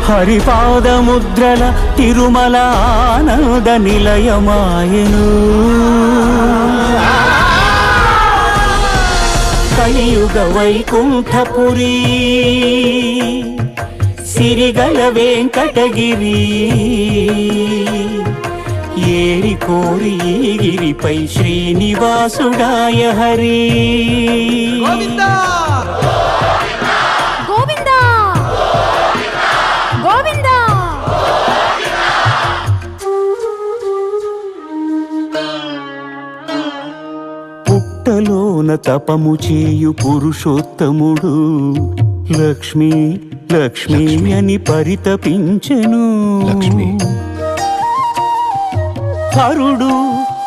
హరిపాదముద్రల తిరుమల ఆనంద నిలయమాయను. కలియుగ వైకుంఠపురి సిరిగల వెంకటగిరి ఏరి కోరి గిరిపై శ్రీనివాసుడాయ హరి. గోవిందా గోవిందా గోవిందా. పుట్టలోన తపము చేయు పురుషోత్తముడు లక్ష్మీ లక్ష్మీ అని పరితపించెను. లక్ష్మి హరుడు